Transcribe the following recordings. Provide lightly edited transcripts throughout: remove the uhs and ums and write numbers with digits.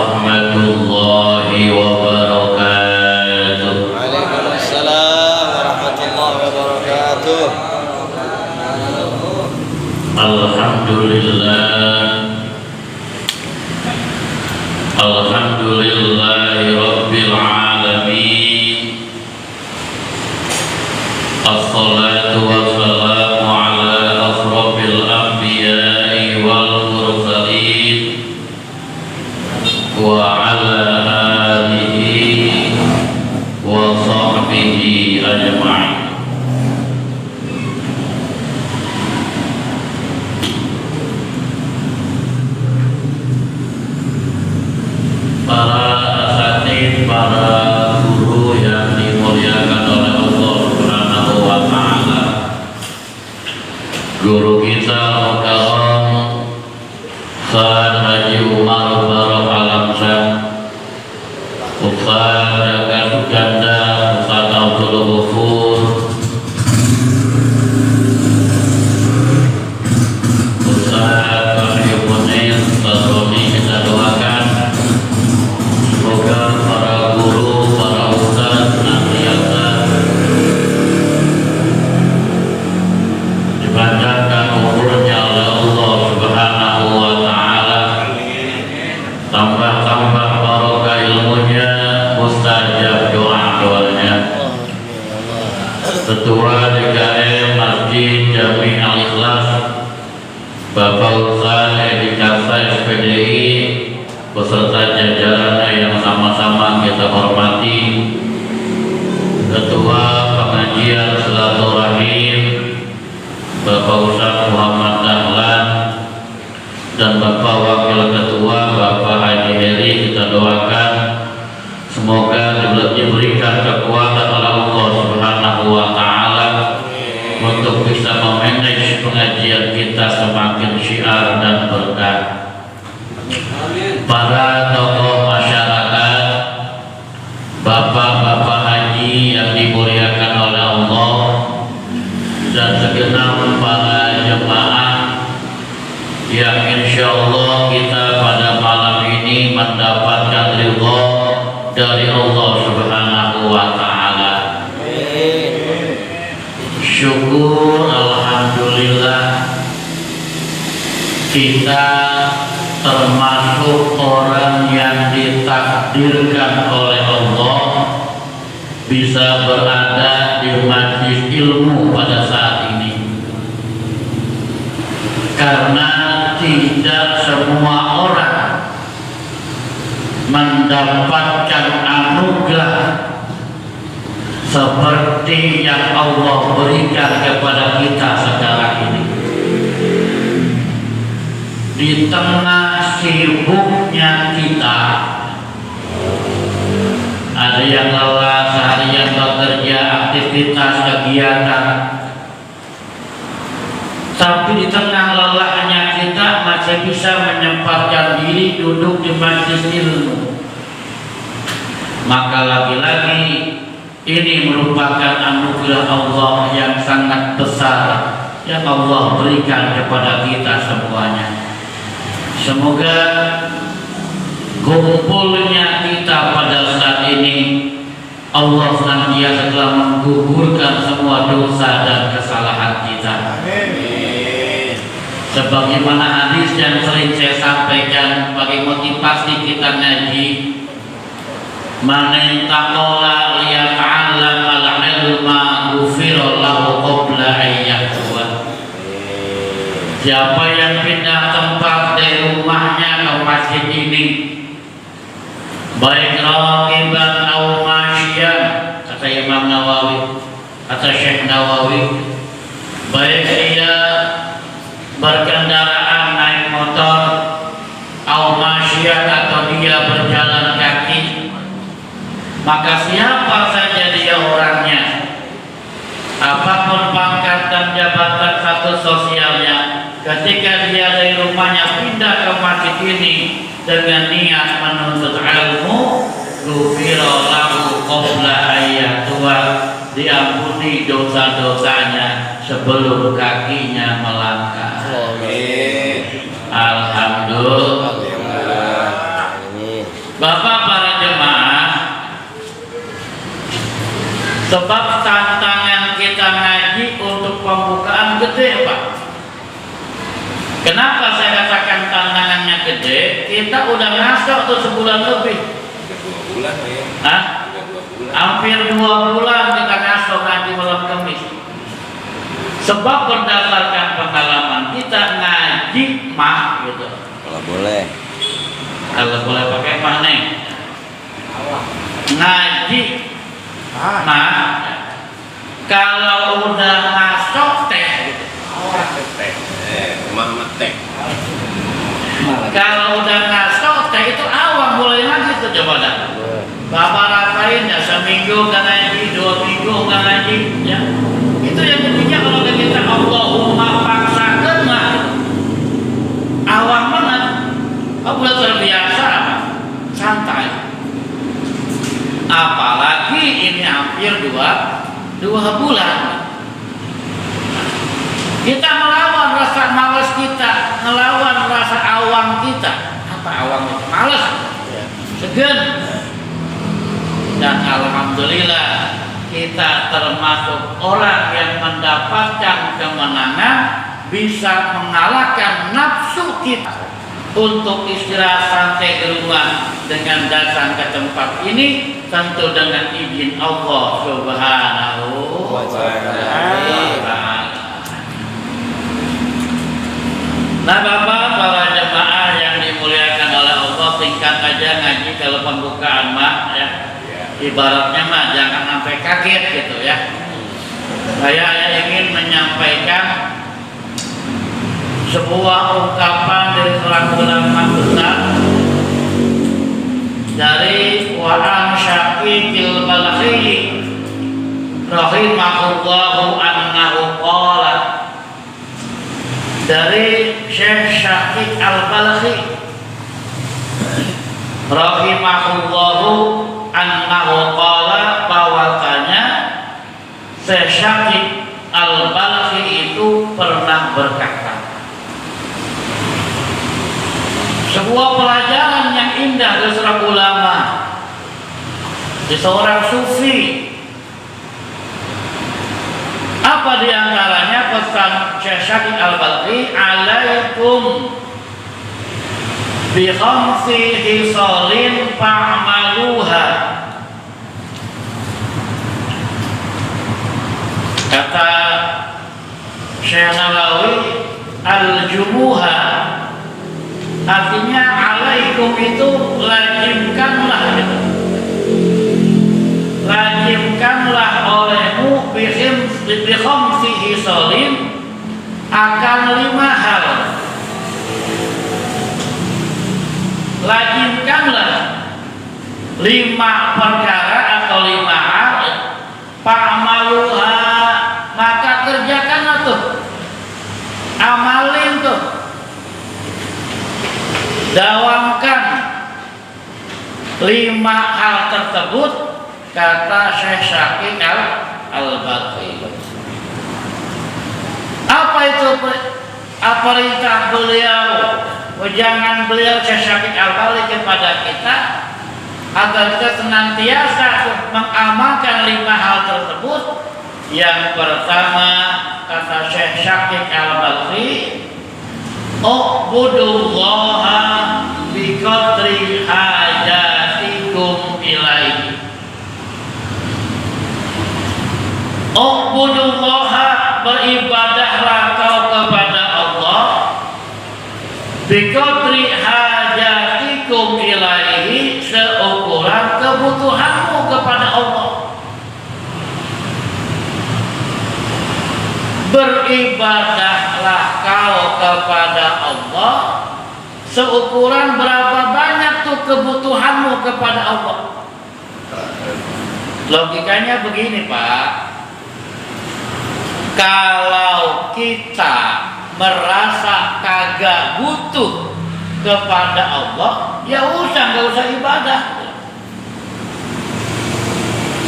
warahmatullahi wabarakatuh. Waalaikumsalam warahmatullahi wabarakatuh. Alhamdulillahi rabbil alamin. Assalatu wassalamu ala asrofil anbiya'i wal mursalin wa ala alihi wa sahbihi ajma'in. Para asatidz, para guru yang dimuliakan oleh Allah Subhanahu wa taala. Guru kita Mukarram Ustaz Haji Umar Barok Alamsyah, Ustaz Jaka Suganda, Ustaz Abdul Ghafur, Ustaz Wahyu Munir, Ustaz Roni, kita doakan semoga para guru, para ustaz senantiasa dipanjangkan umurnya oleh Allah Subhanahu wa taala, tambah barokah ilmunya, mustajab doa-doanya. Ketua DKM Masjid Jami Al-Ikhlas Bapak Ustaz Edi Kasa SPDI beserta jajarannya yang sama-sama kita hormati, Ketua Pengajian Silaturahim Bapak Ustaz Muhammad Dahlan dan Bapak Wakil Ketua Bapak Haji Heri, kita doakan semoga diberikan kekuatan oleh Allah Subhanahu wa taala untuk bisa memanage pengajian kita semakin syiar dan berkah. Para tokoh masyarakat, bapak-bapak haji yang dimuliakan oleh Allah, dan segenap para jemaah yang insya Allah kita pada malam ini mendapatkan ridha dari Allah Subhanahu wa taala. Syukur, alhamdulillah, kita termasuk orang yang ditakdirkan oleh Allah bisa berada di majlis ilmu pada saat ini, karena tidak semua orang mendapatkan anugerah seperti yang Allah berikan kepada kita sekarang ini. Di tengah sibuknya kita, ada yang lelah seharian bekerja, aktivitas, kegiatan, tapi di tengah lelahnya kita masih bisa menyempatkan diri duduk di majlis ilmu. Maka lagi-lagi ini merupakan anugerah Allah yang sangat besar yang Allah berikan kepada kita semuanya. Semoga kumpulnya kita pada saat ini Allah senantiasa telah menggugurkan semua dosa dan kesalahan kita. Amin. Sebagaimana hadis yang sering saya sampaikan bagi motivasi kita ngaji, man intaqala liyata'allam al-ilma ghufira lahu qabla an yahwa. Siapa yang pindah tempat dari rumahnya ke masjid ini, baik raqiban atau masyian, kata Imam Nawawi, kata Syekh Nawawi, baik dia berkendaraan naik motor atau masyian atau dia berjalan kaki, maka siapa saja dia orangnya, apapun pangkat dan jabatan status sosialnya, ketika dia dari rumahnya pindah ke masjid ini dengan niat menuntut ilmu, ghufira lahu qabla ayyatua, diampuni dosa-dosanya sebelum kakinya melangkah. Amin. Alhamdulillah. Bapak para jemaah, sebab tantangan kita ngaji untuk pembukaan gede, Pak. Kenapa saya katakan tantangannya gede? Kita udah ngasok tuh sebulan lebih. 2 bulan ya. Hah? 2 bulan. Hampir 2 bulan kita ngasok ngaji malam Kamis. Sebab berdasarkan pengalaman kita ngaji mah gitu. Kalau boleh. Kalau boleh pakai mah nih. Ngaji mah kalau udah ngasok teh gitu. Mama tek. Kalau udah ngasok teh itu awam mulai lagi tuh coba dah. Bapak rasain ya seminggu kan ngaji, 2 minggu kan ngaji ya. Itu yang ketiga kalau kita Allahumma paksakan mah awam banget. Apa udah terbiasa santai. Apalagi ini hampir 2 bulan. Kita melawan rasa malas kita, melawan rasa awam kita. Apa awam itu? Malas, segan. Dan alhamdulillah kita termasuk orang yang mendapatkan kemenangan, bisa mengalahkan nafsu kita untuk istirahat santai di rumah dengan datang ke tempat ini, tentu dengan izin Allah Subhanahu wa Ta'ala. Nah, Bapak para jemaah yang dimuliakan oleh Allah, tingkat aja ngaji kalau pembukaan mah ya. Ibaratnya mah jangan sampai kaget gitu ya. Saya ingin menyampaikan sebuah ungkapan dari seorang ulama besar dari Wa'an Syafiqil Balakhi rahimahullahu annahu qala, dari Syekh Syafiq Al-Balakhi rahimahullahu annahu qala, bahwasanya Syekh Syafiq Al-Balakhi itu pernah berkata, sebuah pelajaran yang indah dari seorang ulama, di seorang sufi. Apa diantaranya pesan Syekh Syafiq Al-Balakhi? Alaikum bi khamsi hisalin fa'maluha. Kata Syekh Nawawi, al-jumuha artinya alaikum itu lazimkanlah gitu. Lazimkanlah olehmu bi khamsi hisalin akan 5 hal. Lazimkanlah 5 perkara atau 5 hal. Fa'maluha, maka kerjakanlah tuh, amalin tuh, dawamkan 5 hal tersebut, kata Syekh Syafiq Al-Balakhi. Apa itu perintah beliau, wejangan beliau Syekh Syafiq Al-Balakhi kepada kita agar kita senantiasa mengamalkan 5 hal tersebut? Yang pertama, kata Syekh Syafiq Al-Balakhi, u'budullaha biqadri hajatikum ilaihi. U'budullaha, beribadahlah kau kepada Allah, biqadri hajatikum ilaihi, seukuran kebutuhanmu kepada Allah. Beribadahlah kau kepada Allah seukuran berapa banyak tuh kebutuhanmu kepada Allah. Logikanya begini, Pak. Kalau kita merasa kagak butuh kepada Allah, ya nggak usah ibadah.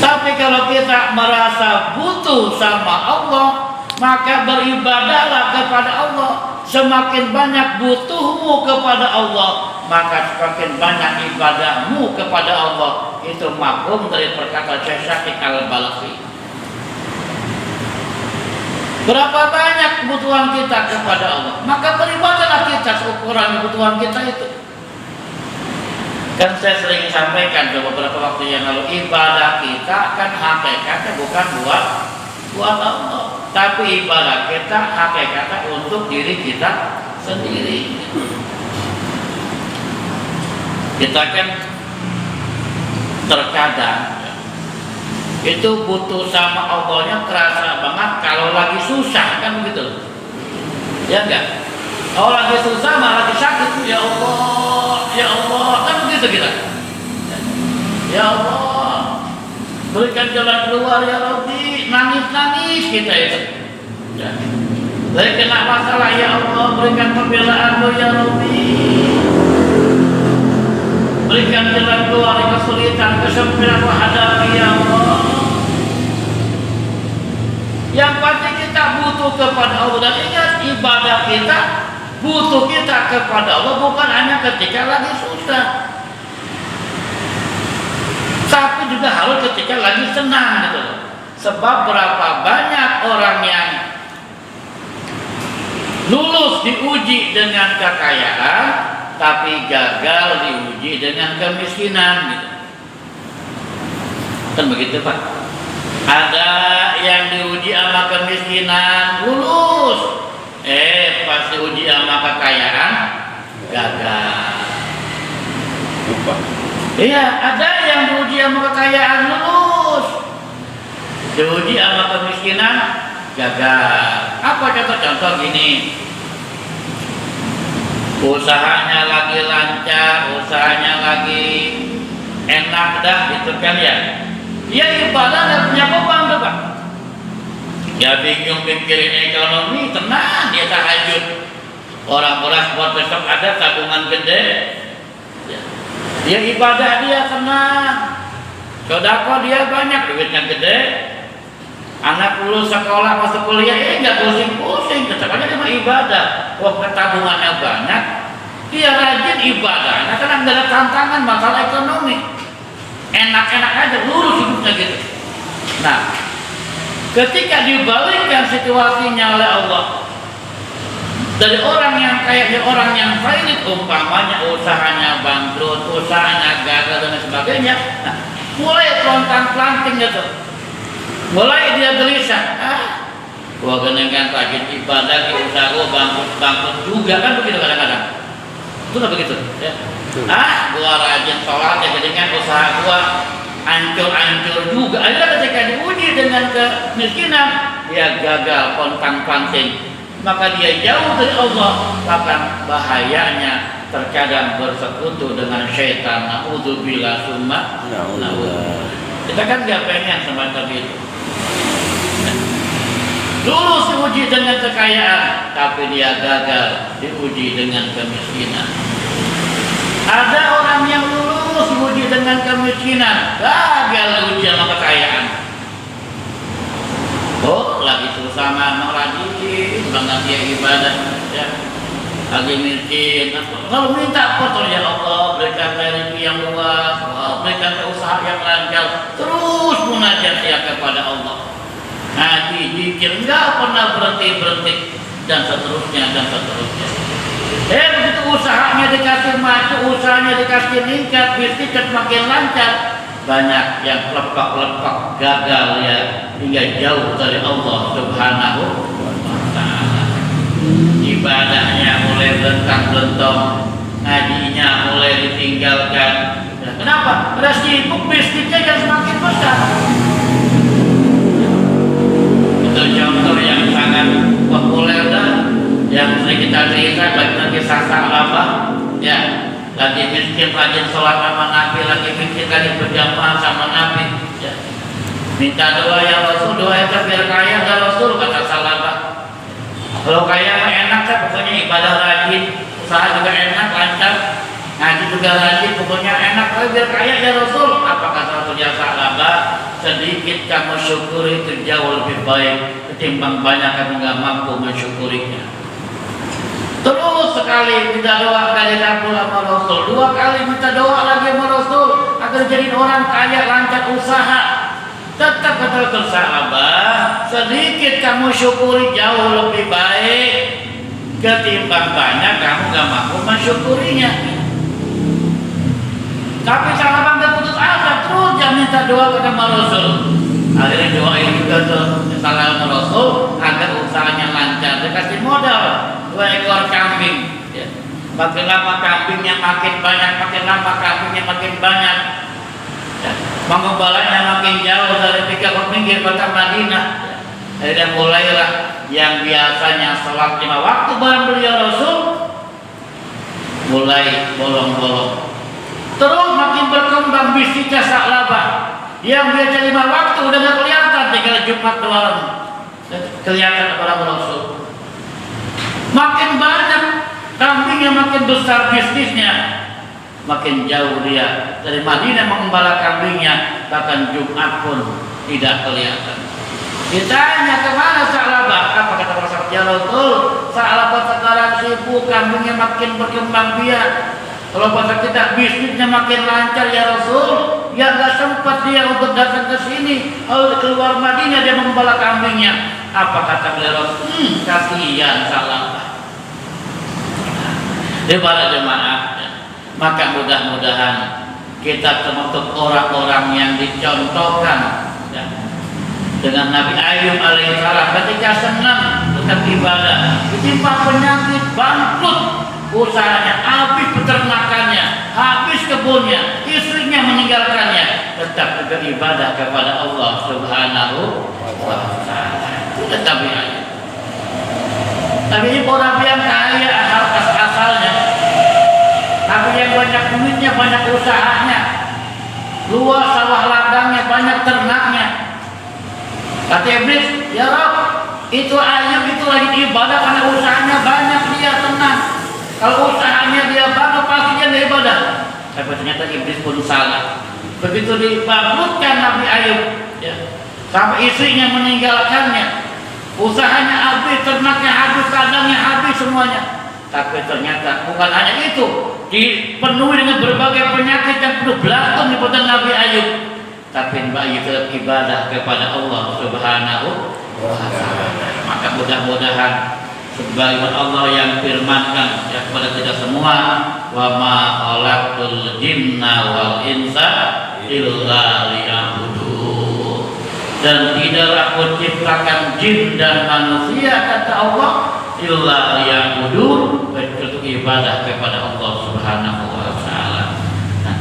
Tapi kalau kita merasa butuh sama Allah, maka beribadahlah kepada Allah. Semakin banyak butuhmu kepada Allah, maka semakin banyak ibadahmu kepada Allah. Itu mafhum dari perkataan Syekh Syafiq Al-Balakhi. Berapa banyak kebutuhan kita kepada Allah, maka beribadah kita seukuran kebutuhan kita itu. Kan saya sering sampaikan beberapa waktu yang lalu, ibadah kita kan hakikatnya bukan buat Allah, tapi ibadah kita hakikatnya untuk diri kita sendiri. Kita kan terkadang itu butuh sama Allahnya terasa banget kalau lagi susah, kan begitu? Ya enggak? Kalau lagi susah malah lagi sakit, ya Allah, kan begitu kita. Ya Allah, berikan jalan keluar ya Rabbi, nangis kita itu. Ya. Lagi kena masalah, ya Allah, berikan pembelaan-Mu ya Rabbi. Berikan jalan keluar dari kesulitan, kesempitan menghadapi ya Allah. Yang pasti kita butuh kepada Allah, dan ingat ibadah kita butuh kita kepada Allah bukan hanya ketika lagi susah, tapi juga harus ketika lagi senang gitu. Sebab berapa banyak orang yang lulus diuji dengan kekayaan tapi gagal diuji dengan kemiskinan gitu. Kan begitu Pak? Ada yang diuji sama kemiskinan lulus, pas diuji sama kekayaan gagal. Lupa. Iya, ada yang diuji sama kekayaan lulus, diuji sama kemiskinan gagal. Apa contoh-contoh gini? Usahanya lagi lancar, usahanya lagi enak dah gitu kan ya. Dia ibadah dan punya beban tuh Pak. Ya bingung mikirin ekonomi, tenang dia tahajud. Orang-orang buat besok ada tabungan gede. Ya. Dia ibadah dia tenang. Sedekah dia banyak, duitnya gede. Anak lulus sekolah masuk kuliah, nggak pusing-pusing, tetap aja cuma ibadah. Waktu tabungannya banyak, dia rajin ibadah. Nah, karena nggak ada tantangan masalah ekonomi. Enak-enak aja, lurus hidupnya gitu. Nah, ketika dibalikkan situasinya oleh Allah, dari orang yang kayaknya orang yang valid, umpamanya usahanya bangkrut, usahanya gagal dan sebagainya, nah, mulai pelontang-pelanting gitu, mulai dia gelisah. Gua genengan rajin ibadah, usaha gua bangkrut juga, kan begitu kadang-kadang. Itu nggak begitu? Ya. Gua rajin sholat ya, dengan usaha gua hancur-hancur juga. Akhirnya ketika diuji dengan kemiskinan, dia gagal pontang-panting. Maka dia jauh dari Allah. Bahkan bahayanya terkadang bersekutu dengan syaitan. Na'udzubillah summa na'udzubillah. Kita kan gak pengen semacam itu. Lulus diuji dengan kekayaan, tapi dia gagal diuji dengan kemiskinan. Ada orang yang lulus diuji dengan kemiskinan, gagal diuji sama kekayaan. Oh, lagi susah mau rajin banget dia ibadah, ya. Lagi miskin, lalu minta kotor, ya Allah berikan rezeki yang luas, berikan usaha yang lancar, terus munajat dia kepada Allah. Ngaji, zikir, enggak pernah berhenti dan seterusnya. Begitu usahanya dikasih maju, usahanya dikasih meningkat, bisnisnya semakin lancar, banyak yang lepak-lepak gagal ya, hingga jauh dari Allah Subhanahu wa Ta'ala. Ibadahnya mulai belentang-belentong, ngajinya mulai ditinggalkan. Kenapa? Udah sibuk, bisnisnya yang semakin besar. Itu contoh yang sangat populer dan yang sering kita cerita, lagi kisah Sa'labah, ya, lagi miskin rajin sholat sama Nabi, lagi miskin lagi berjamaah sama Nabi, ya. Minta doa ya Rasul, doa itu biar kaya ya Rasul, kata Sa'labah. Kalau kaya enak kan, pokoknya ibadah rajin, usaha juga enak, lancar, ngaji juga rajin, pokoknya enak, tapi biar kaya ya Rasul. Apa kata Rasul ya Sa'labah? Sedikit kamu syukuri itu jauh lebih baik ketimbang banyak kamu nggak mampu mensyukurinya. Terus sekali minta doa kali dapur sama Rasul, 2 kali minta doa lagi sama Rasul agar jadi orang kaya, lancar usaha. Tetap kata Rasul, sahabat, sedikit kamu syukuri jauh lebih baik ketimbang banyak kamu gak mampu mensyukurinya. Tapi sahabat gak putus asa, terus dia minta doa kepada Rasul. Akhirnya doain juga tuh salah Rasul agar usahanya lancar. Dia kasih modal 2 ekor kambing. Ya. Makin lama kambingnya makin banyak, makin lama kambingnya makin banyak. Ya. Pengembalanya makin jauh dari pinggir kota Madinah. Ya. Akhirnya mulailah yang biasanya sholat 5 waktu bareng beliau Rasul mulai bolong-bolong. Terus makin berkembang bisnisnya Sa'labah. Yang biasa 5 waktu udah gak kelihatan, tinggal Jumat doang kelihatan kepada Rasul. Makin banyak kambingnya, makin besar bisnisnya, makin jauh dia dari Madinah mengembala kambingnya, bahkan Jumat pun tidak kelihatan. Ditanya kemana Sa'labah? Apa kata Rasul? Ya Rasul, Sa'labah sekarang sibuk, kambingnya makin berkembang biak. Kalau bahasa kita bisnisnya makin lancar ya Rasul, ya gak sempat dia untuk datang ke sini. Kalau keluar Madinah dia mengembala kambingnya. Apa kata beliau Rasul? Kasihan Sa'labah. Dia para jemaah, maka mudah-mudahan kita termasuk orang-orang yang dicontohkan ya, dengan Nabi Ayub alaihissalam ketika senang dengan ibadah, ditimpa penyakit, bangkrut usahanya, habis peternakannya, habis kebunnya, istrinya meninggalkannya, tetap beribadah kepada Allah Subhanahu wa Ta'ala. Tetap Ayub. Tapi ini orang yang kaya asalnya, tapi yang banyak duitnya, banyak usahanya, luas sawah ladangnya, banyak ternaknya. Kata Iblis, ya Rabb, itu Ayub itu lagi ibadah karena usahanya banyak, dia tenang. Kalau usahanya dia bangun pasti dia nggak ibadah. Tapi ternyata Iblis pun salah. Begitu dibangkrutkan Nabi Ayub, ya, sampai istrinya meninggalkannya, usahanya habis, ternaknya habis, ladangnya habis semuanya. Tapi ternyata bukan hanya itu, dipenuhi dengan berbagai penyakit yang penuh belatung di badan Nabi Ayub. Tapi Nabi Ayub tetap ibadah kepada Allah Subhanahu wa Ta'ala. Maka mudah-mudahan sebagaimana Allah yang firmankan ya, kepada kita semua, wa ma khalaqtul jinna wal insa illa liya'budun, dan tidaklah aku ciptakan jin dan manusia kata Allah illa liya'budun, untuk ibadah kepada Allah Subhanahu wa Ta'ala. Nah,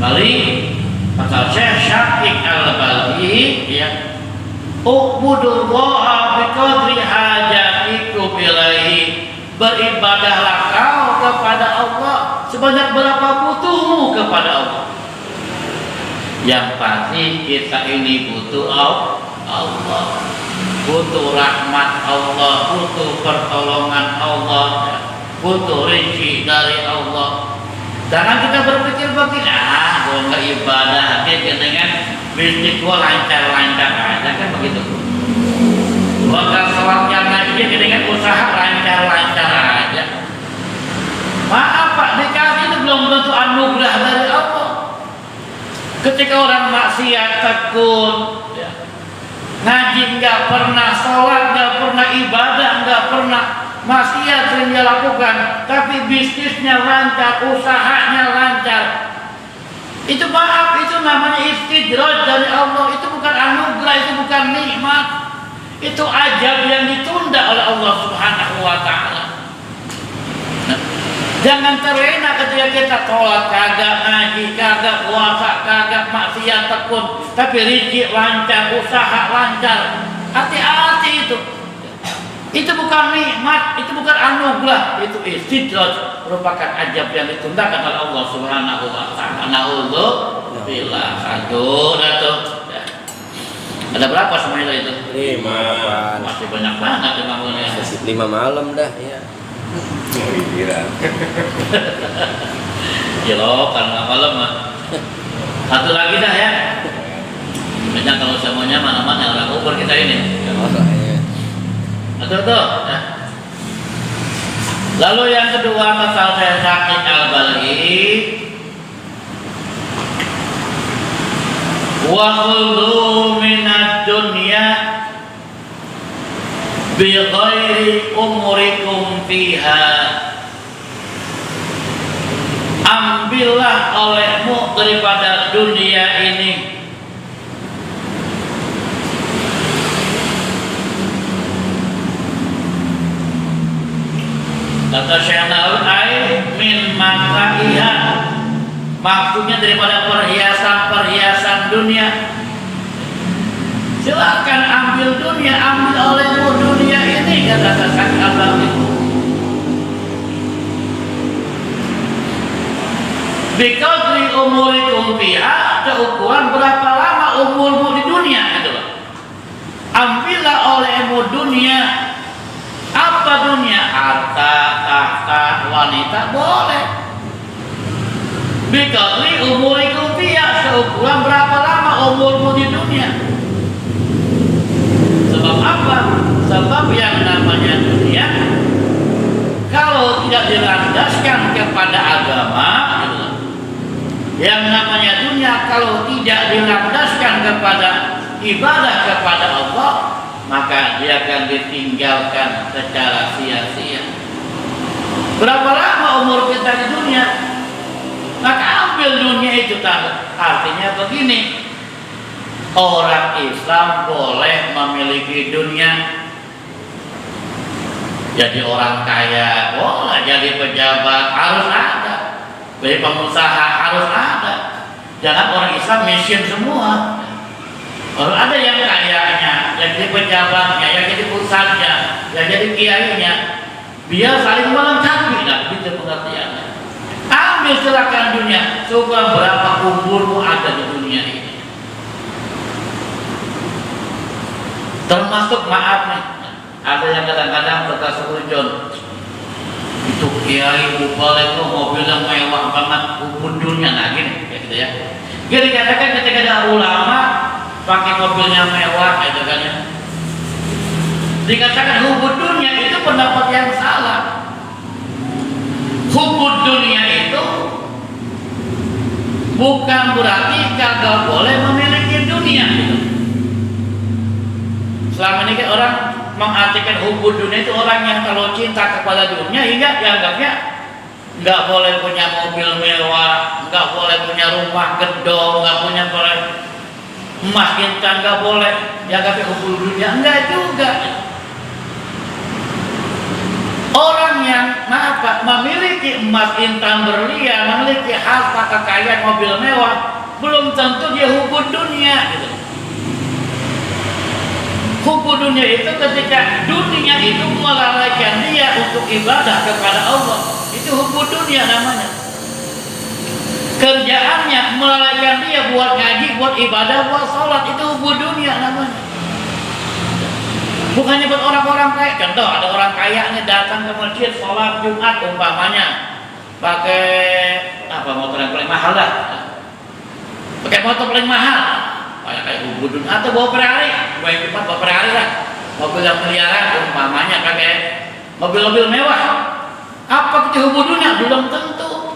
balik kata Syekh Syafiq Al-Balhi ya, ubudullaha biqadri hajatikum ilaihi, beribadahlah kau kepada Allah sebanyak berapa butuhmu kepada Allah. Yang pasti kita ini butuh Allah, butuh rahmat Allah, butuh pertolongan Allah, butuh rezeki dari Allah. Jangan kita berpikir begini, gua nggak ibadah, dia dengan bisnis gua lancar-lancar aja, kan begitu. Gua nggak sholatnya ngaji, dia dengan usaha lancar-lancar aja. Maaf Pak, dikasih itu belum tentu anugerah dari Allah. Ketika orang maksiat tekun, ya, ngaji nggak pernah, sholat nggak pernah, ibadah nggak pernah, maksiat sering dia lakukan, tapi bisnisnya lancar, usahanya lancar. Itu maaf, itu namanya istidraj dari Allah. Itu bukan anugerah, itu bukan nikmat. Itu ajab yang ditunda oleh Allah Subhanahu wa Ta'ala. Nah, jangan terlena ketika kita sholat kagak, ngaji kagak, puasa kagak, maksiat tekun, tapi rezeki lancar, usaha lancar. Hati-hati itu. Itu bukan nikmat, itu bukan anugerah, itu istidraj, merupakan ajab yang ditundakan oleh Allah Subhanahu wa Ta'ala. Na'udzubillah. Aduh. Ada berapa semuanya itu? 5. Masih banyak banget bangunnya. 5 malam dah ya. Kilo karena malam mah. Satu lagi dah ya. Banyak kalau semuanya mana-mana orang ukur kita ini. Masa ya. Betul tuh. Ya. Lalu yang kedua, masalah saya sakit al-balghi wa khudhu minad dunya bi ghairi umurikum fiha. Ambillah olehmu daripada dunia ini kata Syekh Nawawi min mataiha, maksudnya daripada perhiasan dunia. Silakan ambil dunia, ambil olehmu dunia ini, kata Syekh Nawawi. Biqadri umurikum fiha, ukuran berapa lama umurmu di dunia itu. Ambillah olehmu dunia. Apa dunia? Harta, tahta, wanita boleh. Biqadri umurikum fiha, seukuran berapa lama umurmu di dunia. Sebab apa? Sebab yang namanya dunia kalau tidak dilandaskan kepada agama, yang namanya dunia kalau tidak dilandaskan kepada ibadah kepada Allah, maka dia akan ditinggalkan secara sia-sia. Berapa lama umur kita di dunia? Maka ambil dunia itu artinya begini, orang Islam boleh memiliki dunia. Jadi orang kaya boleh, jadi pejabat harus ada, jadi pengusaha harus ada. Jangan orang Islam miskin semua. Kalau ada yang kayanya, yang jadi pejabatnya, yang jadi pusatnya, yang jadi kiainya, biar saling melengkapi. Nah, begitu pengertiannya. Ambil silakan dunia, coba berapa umurmu ada di dunia ini. Termasuk maaf nih, ada yang kadang-kadang berkata seujun, itu kiai bupalik itu mobilnya mewah banget, umur dunia, nah gini, kayak gitu ya. Jadi katakan ketika ada ulama pakai mobilnya mewah, gitu kan ya. Dikatakan hubud dunia itu pendapat yang salah. Hubud dunia itu bukan berarti kagak boleh memiliki dunia. Gitu. Selama ini kan orang mengartikan hubud dunia itu orang yang kalau cinta kepada dunia hingga dianggapnya nggak boleh punya mobil mewah, nggak boleh punya rumah gedong, nggak boleh emas intan, nggak boleh dianggapnya hubud dunia. Enggak juga. Orang yang memiliki emas intan berlian, memiliki harta kekayaan mobil mewah, belum tentu dia hubud dunia. Gitu. Hubud dunia itu ketika dunia itu melalaikan dia untuk ibadah kepada Allah, itu hubud dunia namanya. Kerjaannya melalaikan dia buat ngaji, buat ibadah, buat sholat, itu hubud dunia namanya. Bukannya buat orang-orang kaya. Contoh, ada orang kayanya datang ke masjid sholat Jumat umpamanya pakai apa, motor yang paling mahal lah, pakai motor paling mahal, kayak hubud dunia, atau bawa Ferrari, bawa Ferrari lah, mobil yang miliaran umpamanya, pakai mobil-mobil mewah. Apa itu hubud dunia? Belum tentu.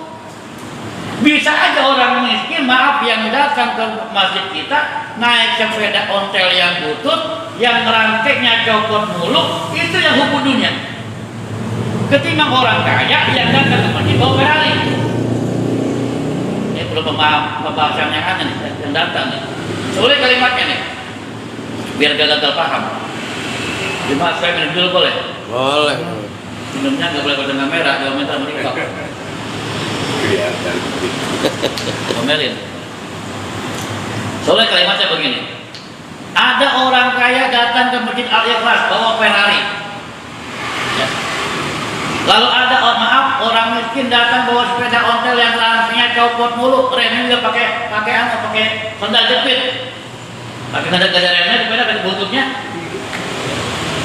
Bisa aja orang miskin, maaf, yang datang ke masjid kita naik sepeda ontel yang butut, yang rantingnya copot mulu, itu yang hubud dunia. Ketimbang orang kaya yang datang ke masjid bawa Ferrari. Ini perlu pembahasan yang aneh nih, yang datang nih. Soalnya kalimatnya nih, biar gak gagal paham. Cuma saya minum dulu boleh? Boleh. Minumnya nggak boleh pada kamera, kalau minta meninggal. Ngomelin. Soalnya kalimatnya begini. Ada orang kaya datang ke masjid Al-Ikhlas bawa Ferrari. Ya. Lalu ada orang miskin datang bawa sepeda ontel yang langsingnya copot mulu, remnya nggak pakai sandal jepit. Pakai nggak ada remnya, sepeda pakai bututnya.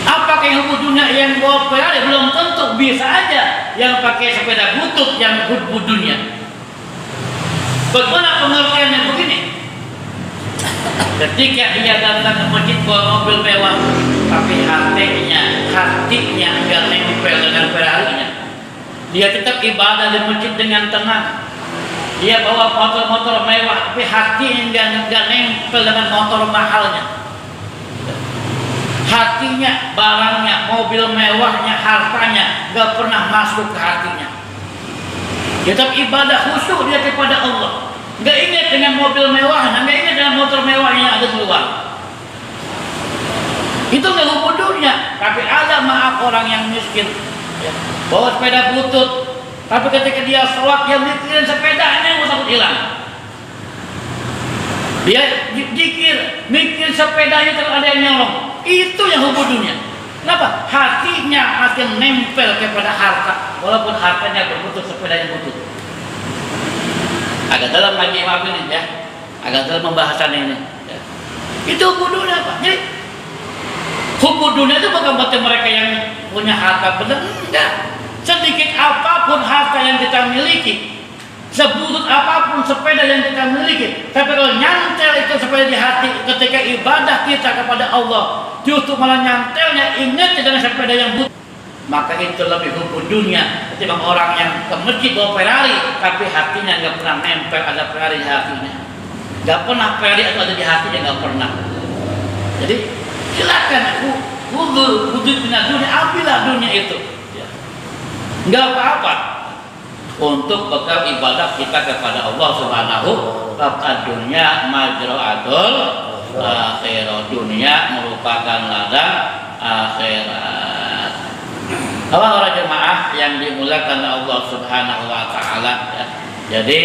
Apakah yang hubud dunia yang bawa Ferrari? Belum tentu. Bisa aja yang pakai sepeda butut yang hubud dunia. Bagaimana pengertiannya begini? Ketika dia datang ke masjid bawa mobil mewah, tapi hatinya enggak nempel dengan Ferrari-nya. Dia tetap ibadah di masjid dengan tenang. Dia bawa motor-motor mewah, tapi hatinya nggak nempel dengan motor mahalnya. Hatinya, barangnya, mobil mewahnya, hartanya nggak pernah masuk ke hatinya. Dia tetap ibadah khusyuk dia kepada Allah. Nggak ingat dengan mobil mewahnya, nggak ingat dengan motor mewahnya yang ada di luar. Itu nggak hubungannya. Tapi ada maaf orang yang miskin, ya, bawa sepeda butut, tapi ketika dia sholat dia mikirin sepedanya yang takut hilang. Dia zikir, mikir sepedanya terus ada yang nyolong. Itu yang hubungannya. Kenapa? Hatinya makin nempel kepada harta, walaupun hartanya berputus, sepedanya butut. Agak dalam lagi maaf ini ya, agak dalam pembahasan ini. Ya. Itu hubungannya apa? Jadi hubungannya itu bukan buat mereka yang punya harta benar, enggak. Sedikit apapun harta yang kita miliki, sebutut apapun sepeda yang kita miliki, tapi kalau nyantel itu sepeda di hati ketika ibadah kita kepada Allah, justru malah nyantelnya ingat dengan sepeda yang butut, maka itu lebih hubung dunia ketimbang orang yang ke masjid bawa Ferrari tapi hatinya nggak pernah nempel ada Ferrari di hatinya, nggak pernah Ferrari itu ada di hatinya, nggak pernah. Jadi silakan wudhu dunia, ambillah dunia itu, ya. Nggak apa-apa untuk bekal ibadah kita kepada Allah Subhanahu wa ta'ala. Dunia majra'atul akhirah, dunia merupakan ladang akhirat. Para jemaah yang dimuliakan Allah Subhanahu wa ta'ala, ya. Jadi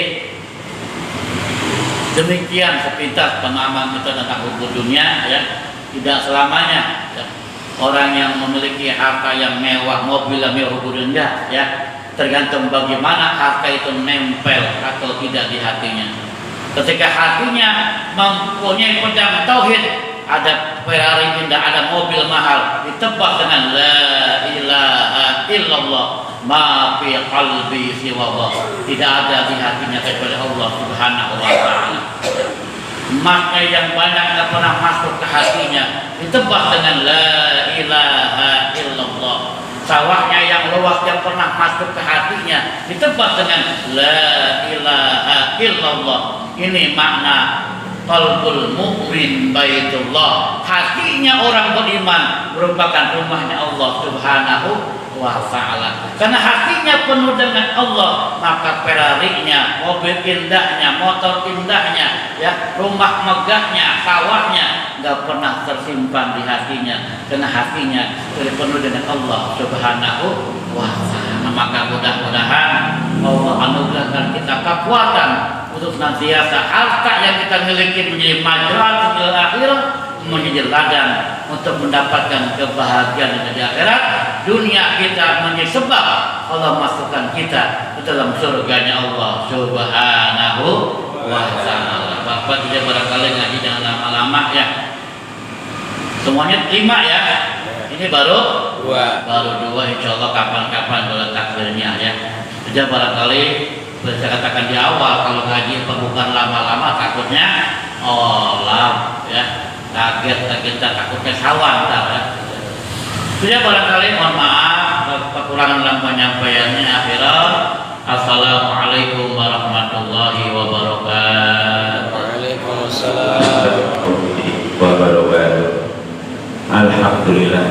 demikian sepintas pemahaman kita tentang hukum dunia, ya. Tidak selamanya, ya, orang yang memiliki harta yang mewah, mobil yang mewah dunia, ya, tergantung bagaimana harta itu nempel atau tidak di hatinya. Ketika hatinya mempunyai pedang tauhid, ada Ferrari indah, ada mobil mahal, ditebak dengan la ilaha illallah ma fi qalbi siwallah, tidak ada di hatinya kepada Allah Subhanahu wa ta'ala. Emasnya yang banyak tidak pernah masuk ke hatinya, ditebak dengan la ilaha illallah. Sawahnya yang luas yang pernah masuk ke hatinya, ditebak dengan la ilaha illallah. Ini makna qalbul mu'min baitullah. Hatinya orang beriman merupakan rumahnya Allah Subhanahu wa ta'ala. Karena hatinya penuh dengan Allah, maka Ferrari-nya, mobil indahnya, motor indahnya, ya, rumah megahnya, sawahnya enggak pernah tersimpan di hatinya, karena hatinya penuh dengan Allah Subhanahu wa ta'ala. Maka mudah-mudahan Allah anugerahkan kita kekuatan untuk senantiasa harta yang kita miliki menjadi majra'atul akhirah, menjadi ladang untuk mendapatkan kebahagiaan di akhirat. Dunia kita menjadi sebab Allah masukkan kita ke dalam surganya Allah Subhanahu wa ta'ala. Bapak tidak barangkali ngaji jangan lama-lama, ya. Semuanya terima, ya. Ini baru dua, insya Allah kapan-kapan boleh takbirnya, ya. Tidak barangkali saya katakan di awal, kalau ngaji bukan lama-lama takutnya ya, kaget kita, takutnya sawan, ya. Sudah barangkali mohon maaf kekurangan dalam penyampaiannya. Akhirnya assalamualaikum warahmatullahi wabarakatuh. Waalaikumsalam warahmatullahi wabarakatuh. Alhamdulillah.